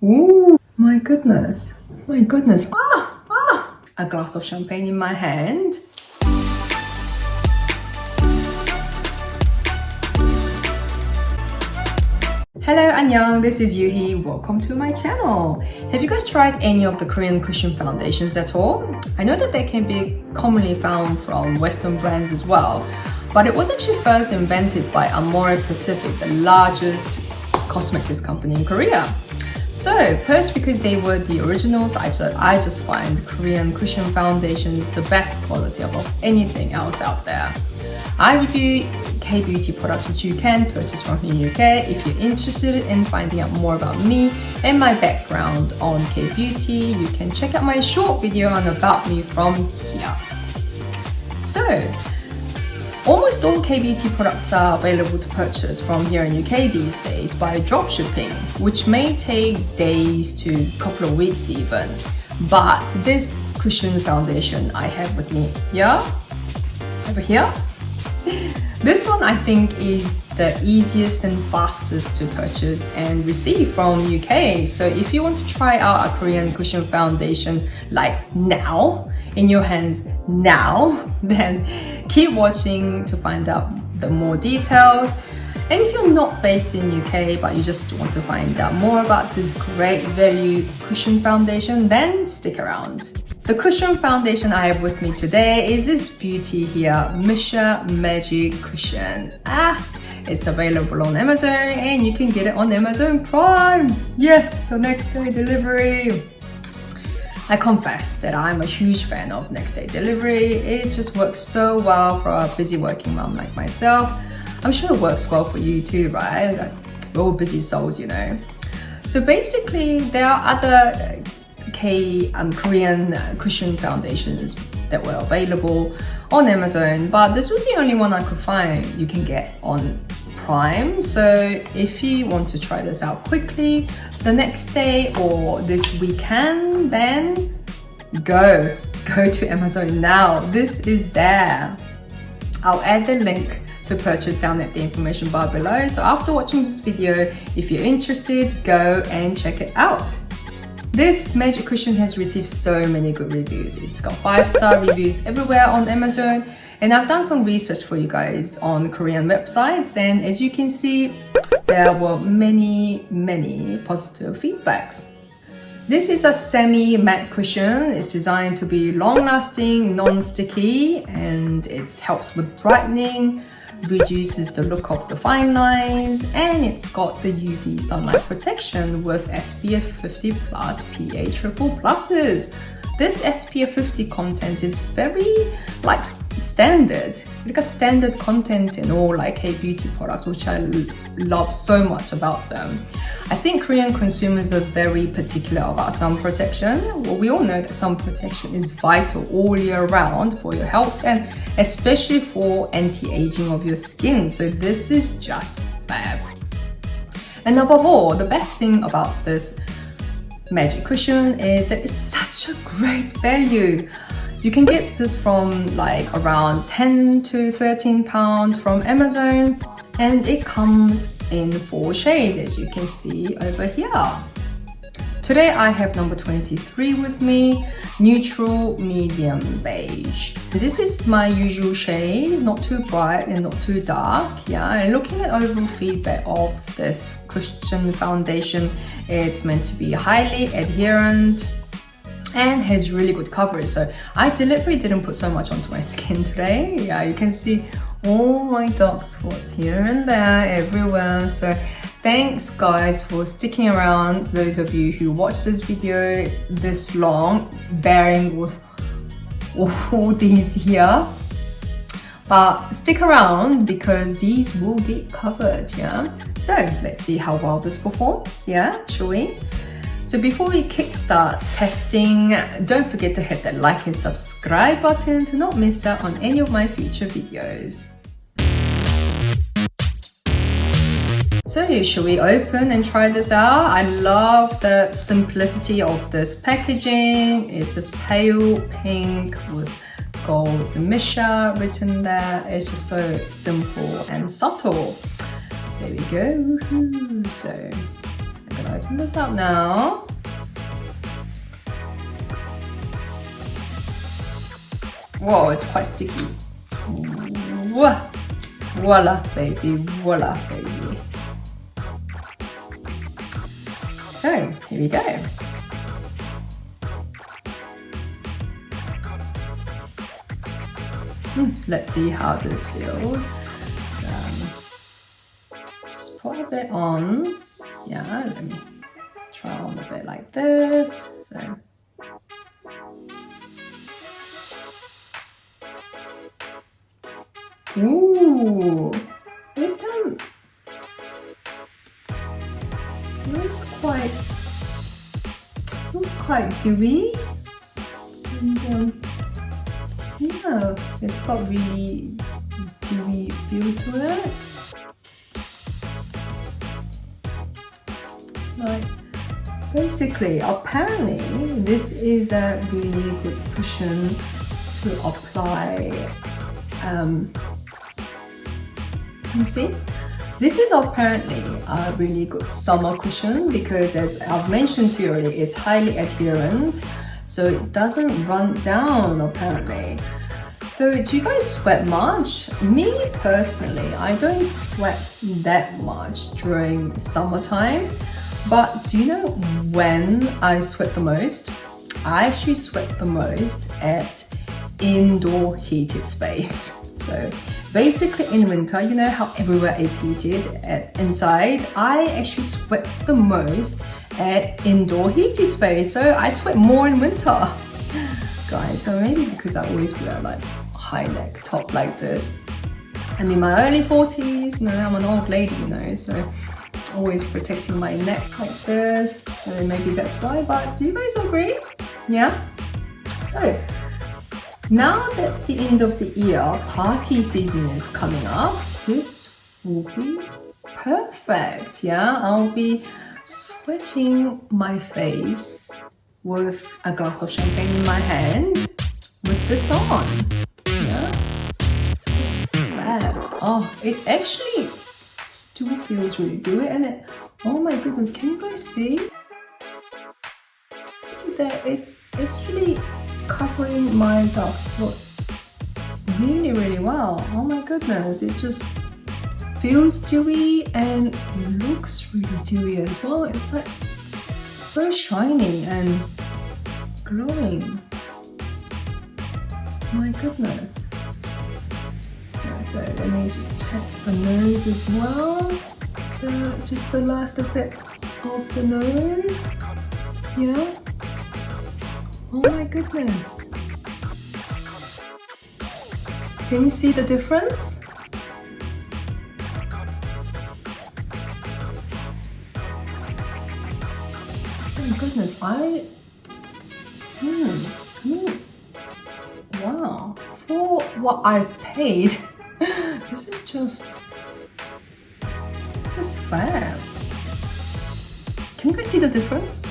Ooh, my goodness. My goodness. A glass of champagne in my hand. Hello, annyeong, this is Yuhi. Welcome to my channel. Have you guys tried any of the Korean cushion foundations at all? I know that they can be commonly found from Western brands as well, but it was actually first invented by Amore Pacific, the largest cosmetics company in Korea. So, first because they were the originals, I just find Korean cushion foundations the best quality above anything else out there. I review K-beauty products which you can purchase from here in UK. If you're interested in finding out more about me and my background on K-beauty, you can check out my short video on About Me from here. So, almost all K-beauty products are available to purchase from here in UK these days by dropshipping, which may take days to a couple of weeks even. But this cushion foundation I have with me here, over here, this one I think is the easiest and fastest to purchase and receive from UK. So if you want to try out a Korean cushion foundation like now, in your hands now, then keep watching to find out the more details. And if you're not based in UK but you just want to find out more about this great value cushion foundation, then stick around. The cushion foundation I have with me today is this beauty here, MISSHA Magic Cushion. It's available on Amazon and you can get it on Amazon Prime. Yes, the next day delivery. I confess that I'm a huge fan of next day delivery. It just works so well for a busy working mom like myself. I'm sure it works well for you too, right? Like, we're all busy souls, you know. So basically, there are other Korean cushion foundations that were available on Amazon, but this was the only one I could find you can get on Prime. So if you want to try this out quickly, the next day or this weekend, then go to Amazon now. This is there. I'll add the link to purchase down at the information bar below. So after watching this video, if you're interested, go and check it out. This magic cushion has received so many good reviews. It's got 5-star reviews everywhere on Amazon, and I've done some research for you guys on Korean websites, and as you can see, there were many positive feedbacks. This is a semi-matte cushion. It's designed to be long-lasting, non-sticky, and it helps with brightening, reduces the look of the fine lines, and it's got the UV sunlight protection with SPF 50 plus PA triple pluses. This SPF 50 content is very like standard, like a standard content in all like K-beauty products, which I love so much about them. I think Korean consumers are very particular about sun protection. Well, we all know that sun protection is vital all year round for your health and especially for anti-aging of your skin. So this is just fab. And above all, the best thing about this magic cushion is that it's such a great value. You can get this from like around 10 to 13 pounds from Amazon, and it comes in 4 shades as you can see over here. Today I have number 23 with me, neutral medium beige. This is my usual shade, not too bright and not too dark. Yeah, and looking at overall feedback of this cushion foundation, it's meant to be highly adherent and has really good coverage. So I deliberately didn't put so much onto my skin today. Yeah, you can see all my dark spots here and there everywhere. So thanks guys for sticking around, those of you who watched this video this long, bearing with all these here. But stick around because these will get covered, yeah? So let's see how well this performs, yeah? Shall we? So before we kickstart testing, don't forget to hit that like and subscribe button to not miss out on any of my future videos. So shall we open and try this out? I love the simplicity of this packaging. It's just pale pink with gold MISSHA written there. It's just so simple and subtle. There we go. So gonna open this up now. Whoa, it's quite sticky. Voila, baby, voila, baby. So, here we go. Let's see how this feels. Just put a bit on. Yeah, let me try on a bit like this. So. Ooh, it looks quite dewy, and yeah, it's got really dewy feel to it. Like, basically, apparently, this is a really good cushion to apply. You see, this is apparently a really good summer cushion because, as I've mentioned to you already, it's highly adherent, so it doesn't run down apparently. So do you guys sweat much? Me personally, I don't sweat that much during summertime, but do you know when I sweat the most? I actually sweat the most at indoor heated space. So basically in winter, you know how everywhere is heated inside, I actually sweat the most at indoor heated space. So I sweat more in winter, guys. So maybe because I always wear like high neck top like this. I'm in my early 40s, you know, I'm an old lady, you know, so always protecting my neck like this. So maybe that's why, but do you guys agree? Yeah? So, now that the end of the year, party season is coming up, this will be perfect, yeah? I'll be sweating my face with a glass of champagne in my hand with this on, yeah? It's just bad. Oh, it actually still feels really good, and it, oh my goodness, can you guys see? That it's actually covering my dark spots really, really well. Oh my goodness, it just feels dewy and looks really dewy as well. It's like so shiny and glowing. My goodness. Yeah, so let me just check the nose as well. Just the last bit of the nose. Yeah. Oh my goodness. Can you see the difference? Oh my goodness, wow. For what I've paid, this is just fab. Can you guys see the difference?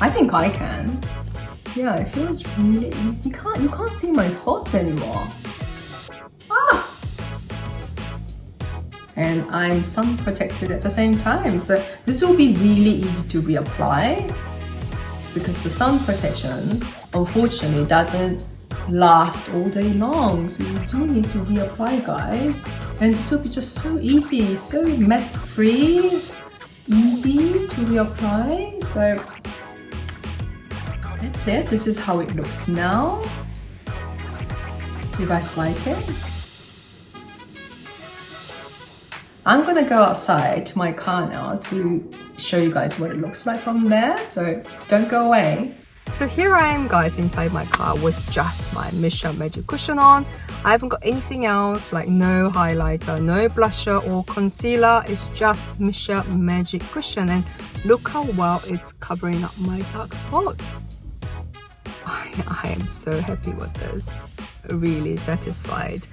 I think I can. Yeah, it feels really easy. You can't see my spots anymore. Ah! And I'm sun protected at the same time. So this will be really easy to reapply because the sun protection unfortunately doesn't last all day long. So you do need to reapply, guys. And this will be just so easy, so mess-free, easy to reapply. So that's it. This is how it looks now. Do you guys like it? I'm gonna go outside to my car now to show you guys what it looks like from there, so don't go away. So here I am, guys, inside my car with just my MISSHA Magic Cushion on. I haven't got anything else, like no highlighter, no blusher or concealer. It's just MISSHA Magic Cushion, and look how well it's covering up my dark spots. I am so happy with this, really satisfied.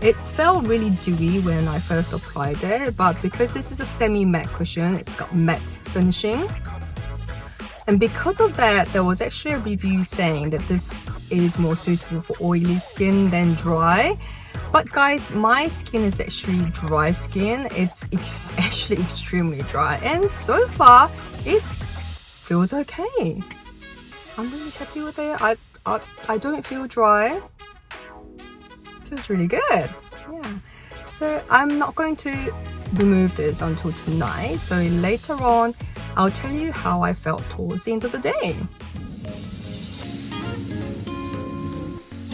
It felt really dewy when I first applied it, but because this is a semi-matte cushion, it's got matte finishing. And because of that, there was actually a review saying that this is more suitable for oily skin than dry. But guys, my skin is actually dry skin. It's actually extremely dry, and so far it feels okay. I'm really happy with it. I don't feel dry. Feels really good. Yeah. So I'm not going to remove this until tonight. So later on, I'll tell you how I felt towards the end of the day.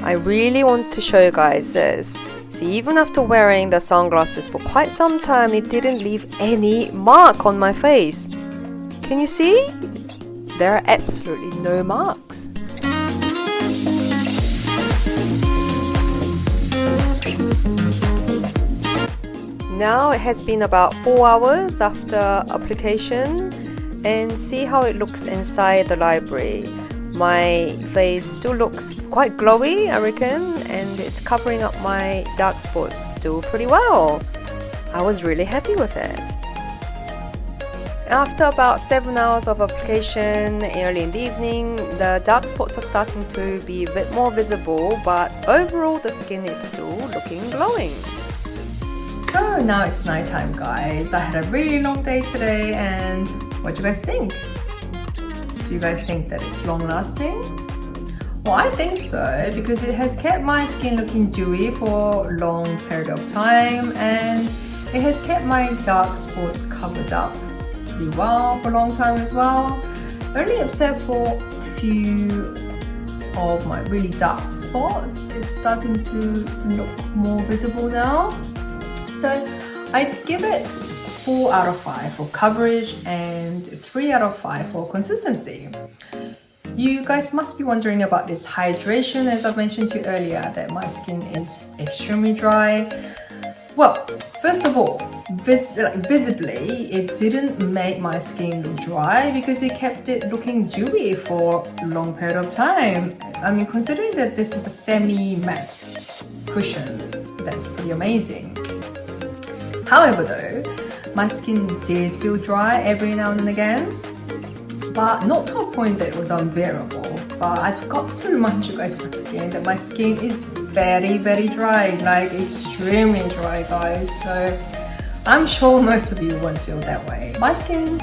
I really want to show you guys this. See, even after wearing the sunglasses for quite some time, it didn't leave any mark on my face. Can you see? There are absolutely no marks. Now it has been about 4 hours after application, and see how it looks inside the library. My face still looks quite glowy, I reckon, and it's covering up my dark spots still pretty well. I was really happy with it. After about 7 hours of application early in the evening, the dark spots are starting to be a bit more visible, but overall the skin is still looking glowing. So now it's nighttime, guys. I had a really long day today, and what do you guys think? Do you guys think that it's long lasting? Well, I think so, because it has kept my skin looking dewy for a long period of time, and it has kept my dark spots covered up pretty well for a long time as well. Only except for a few of my really dark spots, it's starting to look more visible now. So I'd give it 4 out of 5 for coverage and 3 out of 5 for consistency. You guys must be wondering about this hydration, as I mentioned to you earlier, that my skin is extremely dry. Well, first of all, visibly, it didn't make my skin look dry because it kept it looking dewy for a long period of time. I mean, considering that this is a semi-matte cushion, that's pretty amazing. However though, my skin did feel dry every now and again, but not to a point that it was unbearable. But I forgot to remind you guys once again that my skin is very, very dry, like extremely dry, guys. So I'm sure most of you won't feel that way. My skin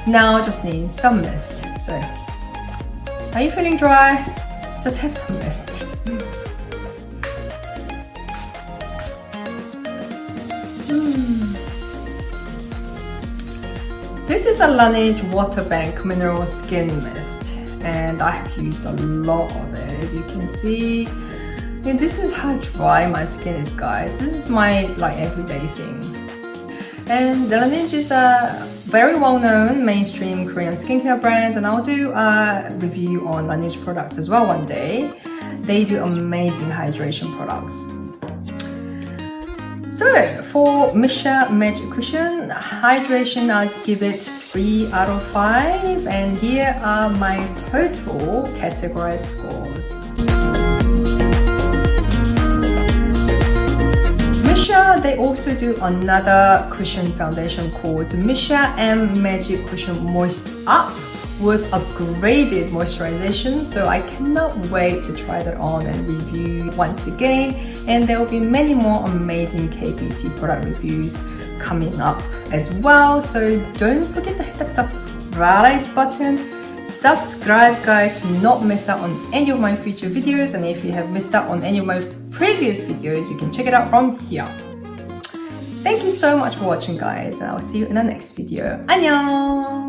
now just needs some mist. So are you feeling dry? Just have some mist. This is a Laneige Water Bank Mineral Skin Mist, and I have used a lot of it, as you can see. I mean, this is how dry my skin is, guys. This is my everyday thing. And Laneige is a very well-known mainstream Korean skincare brand, and I'll do a review on Laneige products as well one day. They do amazing hydration products. So for MISSHA Magic Cushion Hydration, I'd give it 3 out of 5, and here are my total categorized scores. MISSHA, they also do another cushion foundation called MISSHA M Magic Cushion Moist Up with upgraded moisturization, so I cannot wait to try that on and review once again, and there will be many more amazing KBT product reviews coming up as well. So don't forget to hit that subscribe button. Subscribe, guys, to not miss out on any of my future videos, and if you have missed out on any of my previous videos, you can check it out from here. Thank you so much for watching, guys, and I'll see you in the next video. 안녕!